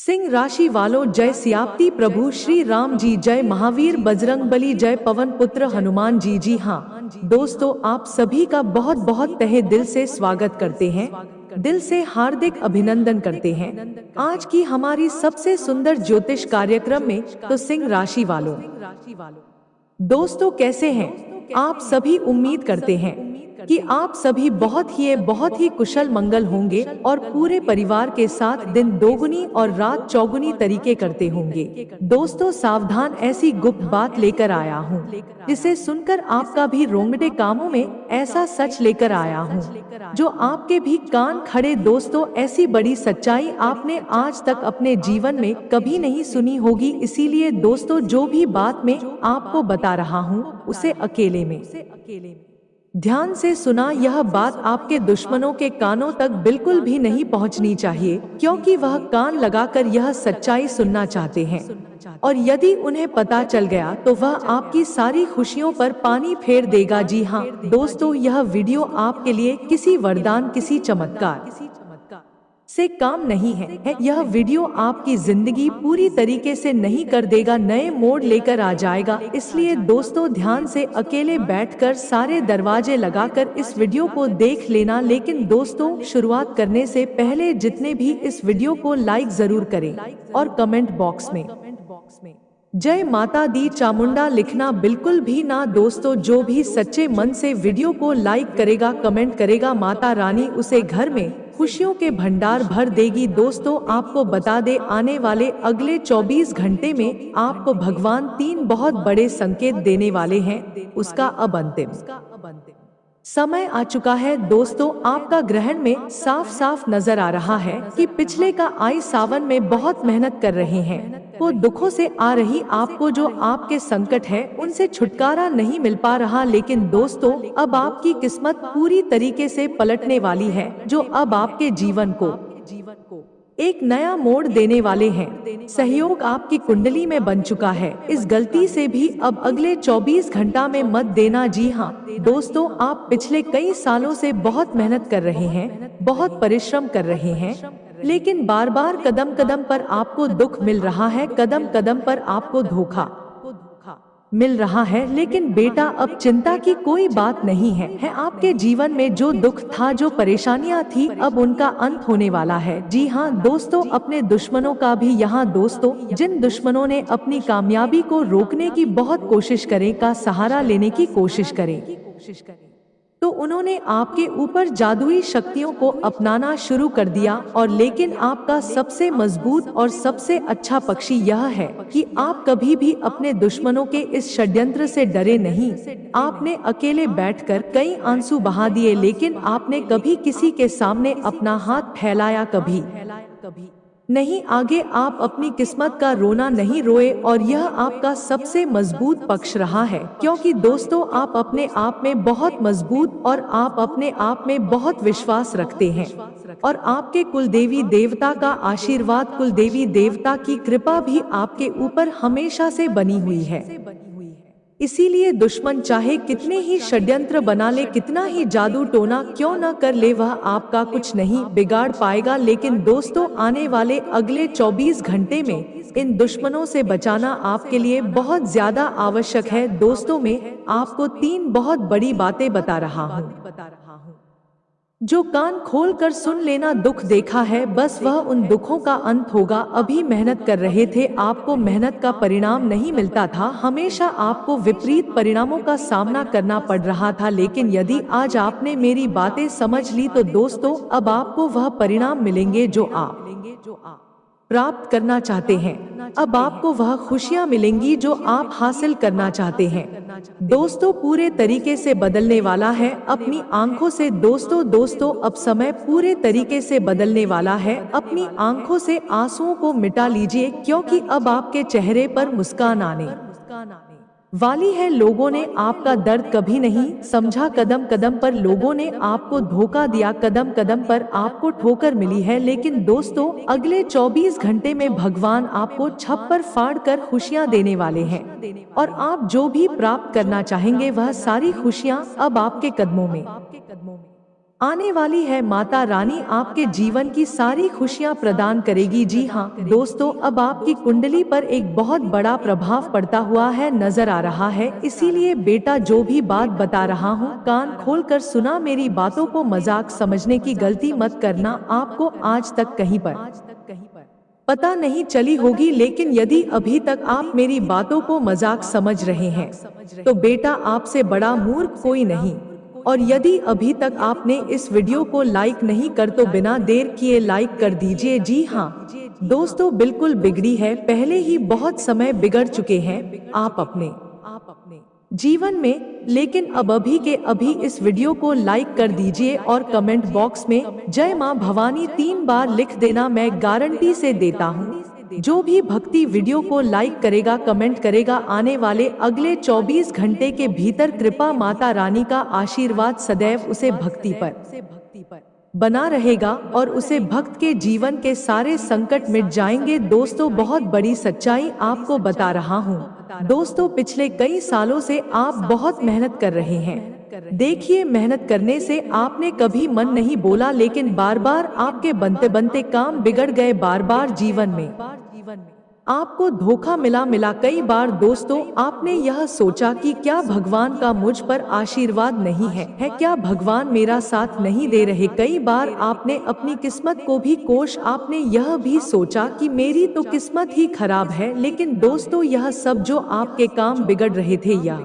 सिंह राशि वालों, जय सियापति प्रभु श्री राम जी, जय महावीर बजरंगबली, जय पवन पुत्र हनुमान जी। जी हाँ दोस्तों, आप सभी का बहुत बहुत तहे दिल से स्वागत करते हैं, दिल से हार्दिक अभिनंदन करते हैं आज की हमारी सबसे सुंदर ज्योतिष कार्यक्रम में। तो सिंह राशि वालों, दोस्तों कैसे हैं आप सभी? उम्मीद करते हैं कि आप सभी बहुत ही कुशल मंगल होंगे और पूरे परिवार के साथ दिन दोगुनी और रात चौगुनी तरीके करते होंगे। दोस्तों सावधान, ऐसी गुप्त बात लेकर आया हूँ जिसे सुनकर आपका भी रोंगटे कामों में, ऐसा सच लेकर आया हूँ जो आपके भी कान खड़े। दोस्तों ऐसी बड़ी सच्चाई आपने आज तक अपने जीवन में कभी नहीं सुनी होगी, इसीलिए दोस्तों जो भी बात मैं आपको बता रहा हूँ उसे अकेले में ध्यान से सुना। यह बात आपके दुश्मनों के कानों तक बिल्कुल भी नहीं पहुंचनी चाहिए, क्योंकि वह कान लगाकर यह सच्चाई सुनना चाहते हैं और यदि उन्हें पता चल गया तो वह आपकी सारी खुशियों पर पानी फेर देगा। जी हाँ दोस्तों, यह वीडियो आपके लिए किसी वरदान, किसी चमत्कार से काम नहीं है। यह वीडियो आपकी जिंदगी पूरी तरीके से नहीं कर देगा, नए मोड़ लेकर आ जाएगा। इसलिए दोस्तों ध्यान से अकेले बैठकर सारे दरवाजे लगाकर इस वीडियो को देख लेना। लेकिन दोस्तों शुरुआत करने से पहले जितने भी इस वीडियो को लाइक जरूर करें और कमेंट बॉक्स में जय माता दी चामुंडा लिखना बिल्कुल भी ना। दोस्तों जो भी सच्चे मन से वीडियो को लाइक करेगा, कमेंट करेगा, माता रानी उसे घर में खुशियों के भंडार भर देगी। दोस्तों आपको बता दे, आने वाले अगले 24 घंटे में आपको भगवान 3 बहुत बड़े संकेत देने वाले हैं। उसका अब अंतिम समय आ चुका है। दोस्तों आपका ग्रहण में साफ साफ नजर आ रहा है कि पिछले का आई सावन में बहुत मेहनत कर रहे हैं, वो दुखों से आ रही आपको जो आपके संकट है उनसे छुटकारा नहीं मिल पा रहा। लेकिन दोस्तों अब आपकी किस्मत पूरी तरीके से पलटने वाली है, जो अब आपके जीवन को एक नया मोड़ देने वाले हैं। सहयोग आपकी कुंडली में बन चुका है, इस गलती से भी अब अगले 24 घंटा में मत देना। जी हाँ दोस्तों, आप पिछले कई सालों से बहुत मेहनत कर रहे हैं, बहुत परिश्रम कर रहे हैं, लेकिन बार बार कदम कदम पर आपको दुख मिल रहा है, कदम कदम पर आपको धोखा मिल रहा है। लेकिन बेटा अब चिंता की कोई बात नहीं है आपके जीवन में जो दुख था, जो परेशानियां थी, अब उनका अंत होने वाला है। जी हाँ दोस्तों, अपने दुश्मनों का भी यहाँ दोस्तों, जिन दुश्मनों ने अपनी कामयाबी को रोकने की बहुत कोशिश करे, का सहारा लेने की कोशिश करें, तो उन्होंने आपके ऊपर जादुई शक्तियों को अपनाना शुरू कर दिया। और लेकिन आपका सबसे मजबूत और सबसे अच्छा पक्षी यह है कि आप कभी भी अपने दुश्मनों के इस षड्यंत्र से डरे नहीं। आपने अकेले बैठकर कई आंसू बहा दिए, लेकिन आपने कभी किसी के सामने अपना हाथ फैलाया कभी नहीं। आगे आप अपनी किस्मत का रोना नहीं रोए और यह आपका सबसे मजबूत पक्ष रहा है, क्योंकि दोस्तों आप अपने आप में बहुत मजबूत और आप अपने आप में बहुत विश्वास रखते हैं और आपके कुलदेवी देवता का आशीर्वाद, कुलदेवी देवता की कृपा भी आपके ऊपर हमेशा से बनी हुई है। इसीलिए दुश्मन चाहे कितने ही षड्यंत्र बना ले, कितना ही जादू टोना क्यों न कर ले, वह आपका कुछ नहीं बिगाड़ पाएगा। लेकिन दोस्तों आने वाले अगले 24 घंटे में इन दुश्मनों से बचाना आपके लिए बहुत ज्यादा आवश्यक है। दोस्तों मैं आपको 3 बहुत बड़ी बातें बता रहा हूँ, जो कान खोल कर सुन लेना। दुख देखा है, बस वह उन दुखों का अंत होगा। अभी मेहनत कर रहे थे, आपको मेहनत का परिणाम नहीं मिलता था, हमेशा आपको विपरीत परिणामों का सामना करना पड़ रहा था। लेकिन यदि आज आपने मेरी बातें समझ ली तो दोस्तों अब आपको वह परिणाम मिलेंगे जो आप प्राप्त करना चाहते हैं। अब आपको वह खुशियां मिलेंगी जो आप हासिल करना चाहते हैं। दोस्तों पूरे तरीके से बदलने वाला है अपनी आंखों से। दोस्तों अब समय पूरे तरीके से बदलने वाला है। अपनी आंखों से आंसुओं को मिटा लीजिए, क्योंकि अब आपके चेहरे पर मुस्कान आने वाली है। लोगों ने आपका दर्द कभी नहीं समझा, कदम कदम पर लोगों ने आपको धोखा दिया, कदम कदम पर आपको ठोकर मिली है। लेकिन दोस्तों अगले 24 घंटे में भगवान आपको छप्पर फाड़ कर खुशियां देने वाले हैं और आप जो भी प्राप्त करना चाहेंगे वह सारी खुशियां अब आपके कदमों में आने वाली है माता रानी आपके जीवन की सारी खुशियां प्रदान करेगी। जी हाँ दोस्तों, अब आपकी कुंडली पर एक बहुत बड़ा प्रभाव पड़ता हुआ है नजर आ रहा है। इसीलिए बेटा, जो भी बात बता रहा हूँ कान खोलकर सुना, मेरी बातों को मजाक समझने की गलती मत करना। आपको आज तक कहीं पर पता नहीं चली होगी, लेकिन यदि अभी तक आप मेरी बातों को मजाक समझ रहे हैं तो बेटा, आपसे बड़ा मूर्ख कोई नहीं। और यदि अभी तक आपने इस वीडियो को लाइक नहीं कर तो बिना देर किए लाइक कर दीजिए। जी हाँ दोस्तों, बिल्कुल बिगड़ी है, पहले ही बहुत समय बिगड़ चुके हैं आप अपने जीवन में, लेकिन अब अभी के अभी इस वीडियो को लाइक कर दीजिए और कमेंट बॉक्स में जय मां भवानी 3 बार लिख देना। मैं गारंटी से देता हूँ, जो भी भक्ति वीडियो को लाइक करेगा, कमेंट करेगा, आने वाले अगले 24 घंटे के भीतर कृपा माता रानी का आशीर्वाद सदैव उसे भक्ति पर बना रहेगा और उसे भक्त के जीवन के सारे संकट मिट जाएंगे। दोस्तों, बहुत बड़ी सच्चाई आपको बता रहा हूँ। दोस्तों, पिछले कई सालों से आप बहुत मेहनत कर रहे हैं। देखिए, मेहनत करने से आपने कभी मन नहीं बोला, लेकिन बार बार आपके बनते बनते काम बिगड़ गए। बार बार जीवन में आपको धोखा मिला कई बार। दोस्तों, आपने यह सोचा कि क्या भगवान का मुझ पर आशीर्वाद नहीं है क्या भगवान मेरा साथ नहीं दे रहे। कई बार आपने अपनी किस्मत को भी कोश, आपने यह भी सोचा कि मेरी तो किस्मत ही खराब है। लेकिन दोस्तों, यह सब जो आपके काम बिगड़ रहे थे या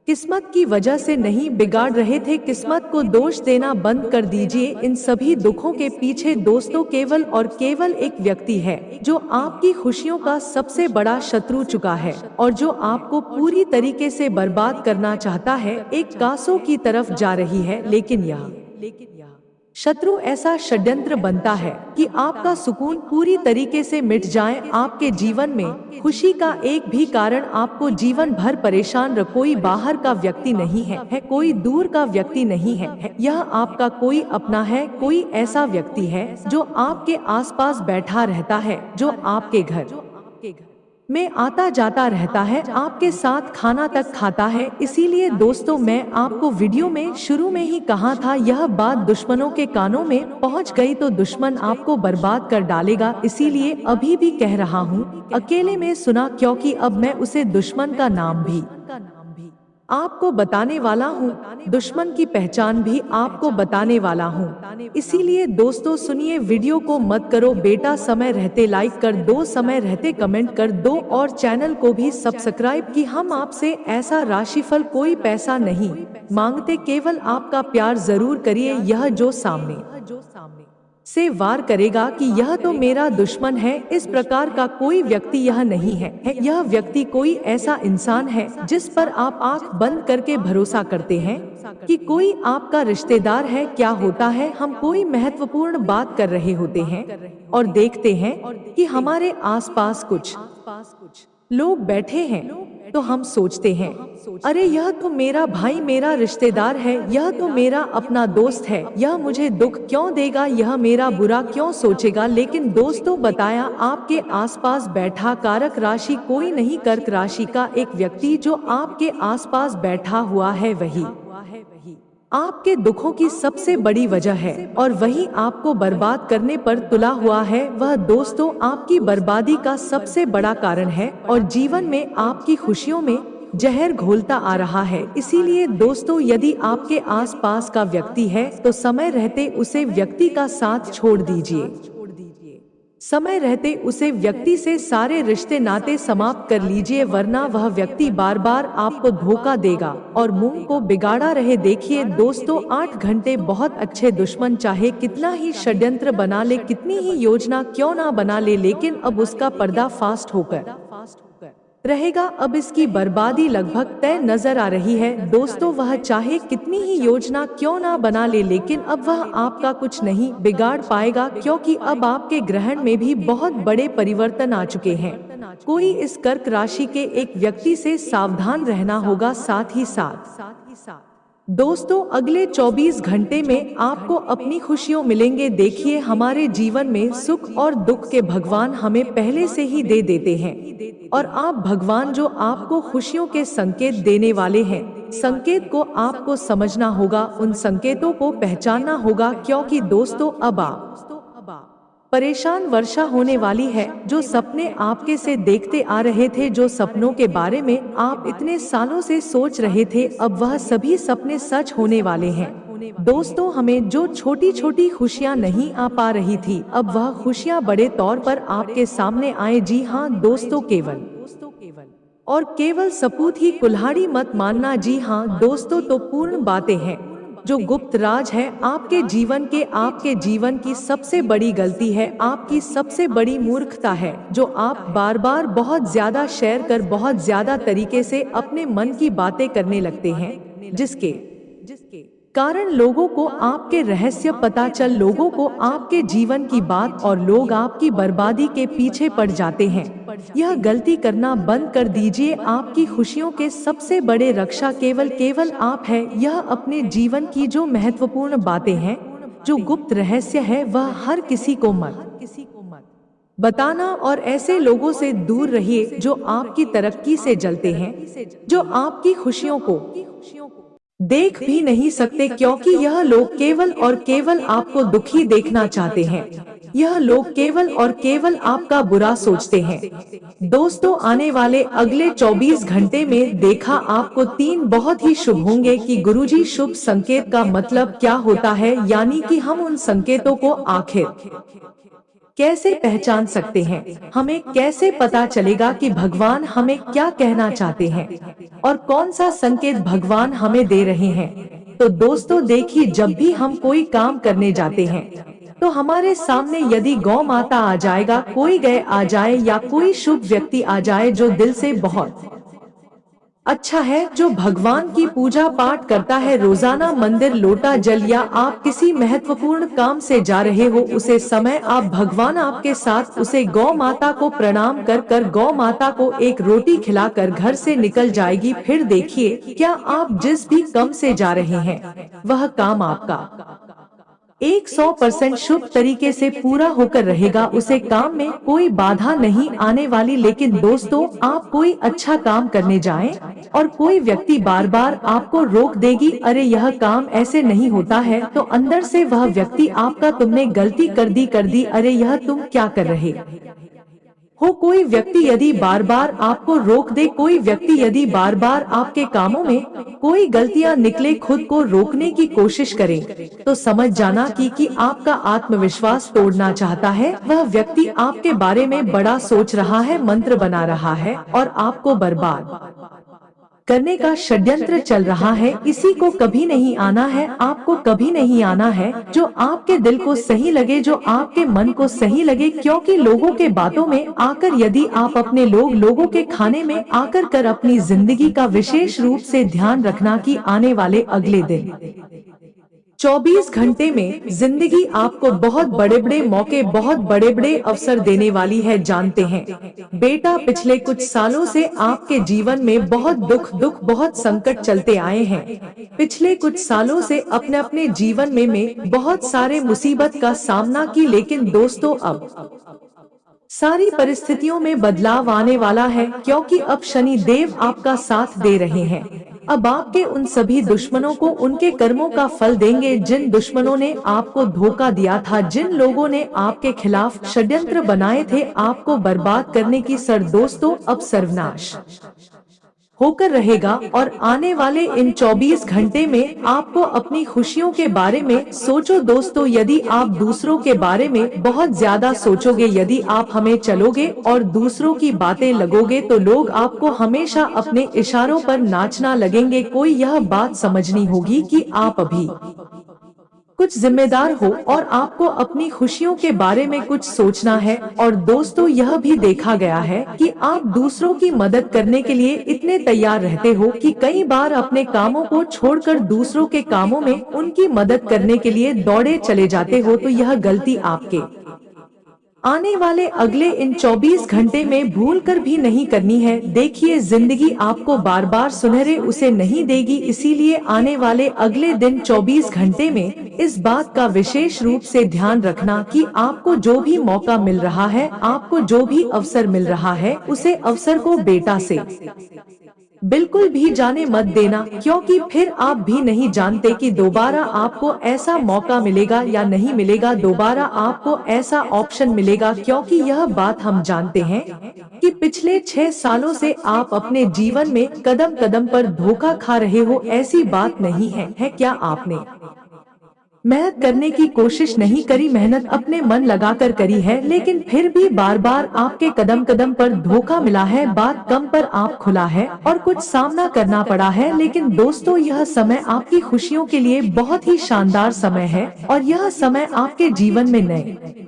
किस्मत की वजह से नहीं बिगाड़ रहे थे। किस्मत को दोष देना बंद कर दीजिए। इन सभी दुखों के पीछे दोस्तों केवल और केवल एक व्यक्ति है जो आपकी खुशियों का सबसे बड़ा शत्रु चुका है और जो आपको पूरी तरीके से बर्बाद करना चाहता है। एक कासों की तरफ जा रही है, लेकिन यह शत्रु ऐसा षड्यंत्र बनता है कि आपका सुकून पूरी तरीके से मिट जाए। आपके जीवन में खुशी का एक भी कारण आपको जीवन भर परेशान रख। कोई बाहर का व्यक्ति नहीं है कोई दूर का व्यक्ति नहीं है, यह आपका कोई अपना है। कोई ऐसा व्यक्ति है जो आपके आसपास बैठा रहता है, जो आपके घर में आता जाता रहता है, आपके साथ खाना तक खाता है। इसीलिए दोस्तों, मैं आपको वीडियो में शुरू में ही कहा था, यह बात दुश्मनों के कानों में पहुंच गई तो दुश्मन आपको बर्बाद कर डालेगा। इसीलिए अभी भी कह रहा हूँ, अकेले में सुना, क्योंकि अब मैं उसे दुश्मन का नाम भी आपको बताने वाला हूँ, दुश्मन की पहचान भी आपको बताने वाला हूँ। इसीलिए दोस्तों सुनिए, वीडियो को मत करो बेटा, समय रहते लाइक कर दो, समय रहते कमेंट कर दो और चैनल को भी सब्सक्राइब की। हम आपसे ऐसा राशिफल कोई पैसा नहीं मांगते, केवल आपका प्यार जरूर करिए। यह जो सामने से वार करेगा कि यह तो मेरा दुश्मन है, इस प्रकार का कोई व्यक्ति यह नहीं है। यह व्यक्ति कोई ऐसा इंसान है जिस पर आप आंख बंद करके भरोसा करते हैं कि कोई आपका रिश्तेदार है। क्या होता है, हम कोई महत्वपूर्ण बात कर रहे होते हैं और देखते हैं कि हमारे आसपास कुछ लोग बैठे हैं, तो हम सोचते हैं, अरे यह तो मेरा भाई, मेरा रिश्तेदार है, यह तो मेरा अपना दोस्त है, यह मुझे दुख क्यों देगा, यह मेरा बुरा क्यों सोचेगा। लेकिन दोस्तों, बताया आपके आसपास बैठा कारक राशि कोई नहीं, कर्क राशि का एक व्यक्ति जो आपके आसपास बैठा हुआ है, वही आपके दुखों की सबसे बड़ी वजह है और वही आपको बर्बाद करने पर तुला हुआ है। वह दोस्तों आपकी बर्बादी का सबसे बड़ा कारण है और जीवन में आपकी खुशियों में जहर घोलता आ रहा है। इसीलिए दोस्तों, यदि आपके आसपास का व्यक्ति है तो समय रहते उसे व्यक्ति का साथ छोड़ दीजिए। समय रहते उसे व्यक्ति से सारे रिश्ते नाते समाप्त कर लीजिए, वरना वह व्यक्ति बार बार आपको धोखा देगा और मुंह को बिगाड़ा रहे। देखिए दोस्तों, 8 घंटे बहुत अच्छे, दुश्मन चाहे कितना ही षड्यंत्र बना ले, कितनी ही योजना क्यों ना बना ले, लेकिन अब उसका पर्दा फास्ट होकर रहेगा। अब इसकी बर्बादी लगभग तय नजर आ रही है। दोस्तों, वह चाहे कितनी ही योजना क्यों ना बना ले, लेकिन अब वह आपका कुछ नहीं बिगाड़ पाएगा, क्योंकि अब आपके ग्रहण में भी बहुत बड़े परिवर्तन आ चुके हैं। कोई इस कर्क राशि के एक व्यक्ति से सावधान रहना होगा। साथ ही साथ दोस्तों, अगले 24 घंटे में आपको अपनी खुशियां मिलेंगे। देखिए, हमारे जीवन में सुख और दुख के भगवान हमें पहले से ही दे देते हैं और आप भगवान जो आपको खुशियों के संकेत देने वाले हैं। संकेत को आपको समझना होगा, उन संकेतों को पहचानना होगा, क्योंकि दोस्तों अब आप परेशान वर्षा होने वाली है। जो सपने आपके से देखते आ रहे थे, जो सपनों के बारे में आप इतने सालों से सोच रहे थे, अब वह सभी सपने सच होने वाले हैं। दोस्तों, हमें जो छोटी छोटी खुशियां नहीं आ पा रही थी, अब वह खुशियां बड़े तौर पर आपके सामने आए। जी हाँ दोस्तों, केवल और केवल सपूत ही कुल्हाड़ी मत मानना। जी हाँ दोस्तों, तो पूर्ण बातें हैं जो गुप्त राज है आपके जीवन के। आपके जीवन की सबसे बड़ी गलती है, आपकी सबसे बड़ी मूर्खता है, जो आप बार बार बहुत ज्यादा शेयर कर, बहुत ज्यादा तरीके से अपने मन की बातें करने लगते हैं, जिसके कारण लोगों को आपके रहस्य पता चल, लोगों को आपके जीवन की बात, और लोग आपकी बर्बादी के पीछे पड़ जाते हैं। यह गलती करना बंद कर दीजिए। आपकी खुशियों के सबसे बड़े रक्षा केवल आप है। यह अपने जीवन की जो महत्वपूर्ण बातें हैं, जो गुप्त रहस्य है, वह हर किसी को मत बताना, और ऐसे लोगों से दूर रहिए जो आपकी तरक्की से जलते हैं, जो आपकी खुशियों को देख भी नहीं सकते, क्योंकि यह लोग केवल और केवल आपको दुखी देखना चाहते हैं। यह लोग केवल और केवल आपका बुरा सोचते हैं। दोस्तों, आने वाले अगले 24 घंटे में देखा आपको 3 बहुत ही शुभ होंगे कि गुरुजी शुभ संकेत का मतलब क्या होता है, यानी कि हम उन संकेतों को आखिर कैसे पहचान सकते हैं, हमें कैसे पता चलेगा कि भगवान हमें क्या कहना चाहते हैं और कौन सा संकेत भगवान हमें दे रहे हैं। तो दोस्तों देखिए, जब भी हम कोई काम करने जाते हैं, तो हमारे सामने यदि गौ माता आ जाएगा, कोई गाय आ जाए, या कोई शुभ व्यक्ति आ जाए जो दिल से बहुत अच्छा है, जो भगवान की पूजा पाठ करता है, रोजाना मंदिर, लोटा जल, या आप किसी महत्वपूर्ण काम से जा रहे हो, उसे समय आप भगवान आपके साथ, उसे गौ माता को प्रणाम कर कर गौ माता को एक रोटी खिलाकर घर से निकल जाएगी। फिर देखिए, क्या आप जिस भी काम से जा रहे हैं, वह काम आपका 100% शुभ तरीके से पूरा होकर रहेगा। उसे काम में कोई बाधा नहीं आने वाली। लेकिन दोस्तों, आप कोई अच्छा काम करने जाएं और कोई व्यक्ति बार बार आपको रोक देगी, अरे यह काम ऐसे नहीं होता है, तो अंदर से वह व्यक्ति आपका तुमने गलती कर दी, अरे यह तुम क्या कर रहे हो। कोई व्यक्ति यदि बार बार आपको रोक दे, कोई व्यक्ति यदि बार बार आपके कामों में कोई गलतियां निकले, खुद को रोकने की कोशिश करे, तो समझ जाना कि आपका आत्मविश्वास तोड़ना चाहता है। वह व्यक्ति आपके बारे में बड़ा सोच रहा है, मंत्र बना रहा है, और आपको बर्बाद करने का षड्यंत्र चल रहा है। इसी को कभी नहीं आना है, आपको कभी नहीं आना है। जो आपके दिल को सही लगे, जो आपके मन को सही लगे, क्योंकि लोगों के बातों में आकर यदि आप अपने लोगों के खाने में आकर कर अपनी जिंदगी का विशेष रूप से ध्यान रखना कि आने वाले अगले दिन 24 घंटे में जिंदगी आपको बहुत बड़े बड़े मौके, बहुत बड़े बड़े अवसर देने वाली है। जानते हैं बेटा, पिछले कुछ सालों से आपके जीवन में बहुत दुख, बहुत संकट चलते आए हैं। पिछले कुछ सालों से अपने अपने जीवन में बहुत सारे मुसीबत का सामना की, लेकिन दोस्तों अब सारी परिस्थितियों में बदलाव आने वाला है, क्योंकि अब शनि देव आपका साथ दे रहे हैं। अब आपके उन सभी दुश्मनों को उनके कर्मों का फल देंगे। जिन दुश्मनों ने आपको धोखा दिया था, जिन लोगों ने आपके खिलाफ षड्यंत्र बनाए थे आपको बर्बाद करने की, दोस्तों अब सर्वनाश होकर रहेगा। और आने वाले इन 24 घंटे में आपको अपनी खुशियों के बारे में सोचो। दोस्तों, यदि आप दूसरों के बारे में बहुत ज्यादा सोचोगे, यदि आप हमें चलोगे और दूसरों की बातें लगोगे, तो लोग आपको हमेशा अपने इशारों पर नाचना लगेंगे। कोई यह बात समझनी होगी कि आप अभी कुछ जिम्मेदार हो और आपको अपनी खुशियों के बारे में कुछ सोचना है। और दोस्तों, यह भी देखा गया है कि आप दूसरों की मदद करने के लिए इतने तैयार रहते हो कि कई बार अपने कामों को छोड़कर दूसरों के कामों में उनकी मदद करने के लिए दौड़े चले जाते हो। तो यह गलती आपके आने वाले अगले इन 24 घंटे में भूल कर भी नहीं करनी है। देखिए, जिंदगी आपको बार बार सुनहरे उसे नहीं देगी, इसीलिए आने वाले अगले दिन 24 घंटे में इस बात का विशेष रूप से ध्यान रखना कि आपको जो भी मौका मिल रहा है, आपको जो भी अवसर मिल रहा है, उसे अवसर को बेटा से बिल्कुल भी जाने मत देना, क्योंकि फिर आप भी नहीं जानते कि दोबारा आपको ऐसा मौका मिलेगा या नहीं मिलेगा, दोबारा आपको ऐसा ऑप्शन मिलेगा। क्योंकि यह बात हम जानते हैं कि पिछले 6 सालों से आप अपने जीवन में कदम कदम पर धोखा खा रहे हो। ऐसी बात नहीं है क्या आपने मेहनत करने की कोशिश नहीं करी, मेहनत अपने मन लगाकर करी है, लेकिन फिर भी बार बार आपके कदम कदम पर धोखा मिला है, बात कम पर आप खुला है और कुछ सामना करना पड़ा है। लेकिन दोस्तों, यह समय आपकी खुशियों के लिए बहुत ही शानदार समय है और यह समय आपके जीवन में नए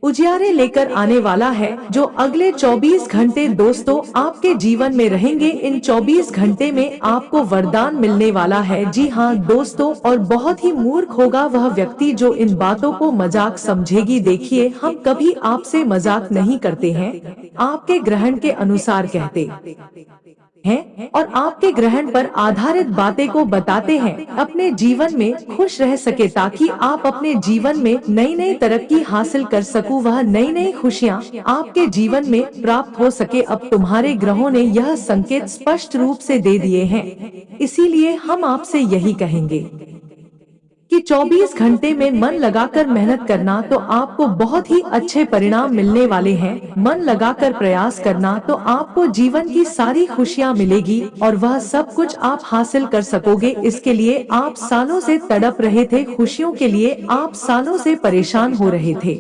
उजियारे लेकर आने वाला है, जो अगले 24 घंटे दोस्तों आपके जीवन में रहेंगे। इन 24 घंटे में आपको वरदान मिलने वाला है। जी हाँ दोस्तों, और बहुत ही मूर्ख होगा वह व्यक्ति जो इन बातों को मजाक समझेगी। देखिए, हम कभी आपसे मजाक नहीं करते हैं, आपके ग्रहण के अनुसार कहते हैं और आपके ग्रहण पर आधारित बातें को बताते हैं, अपने जीवन में खुश रह सके, ताकि आप अपने जीवन में नई नई तरक्की हासिल कर सकूं, वह नई नई खुशियां आपके जीवन में प्राप्त हो सके। अब तुम्हारे ग्रहों ने यह संकेत स्पष्ट रूप से दे दिए हैं, इसीलिए हम आपसे यही कहेंगे कि 24 घंटे में मन लगाकर मेहनत करना तो आपको बहुत ही अच्छे परिणाम मिलने वाले हैं। मन लगाकर प्रयास करना तो आपको जीवन की सारी खुशियां मिलेगी और वह सब कुछ आप हासिल कर सकोगे। इसके लिए आप सालों से तड़प रहे थे, खुशियों के लिए आप सालों से परेशान हो रहे थे,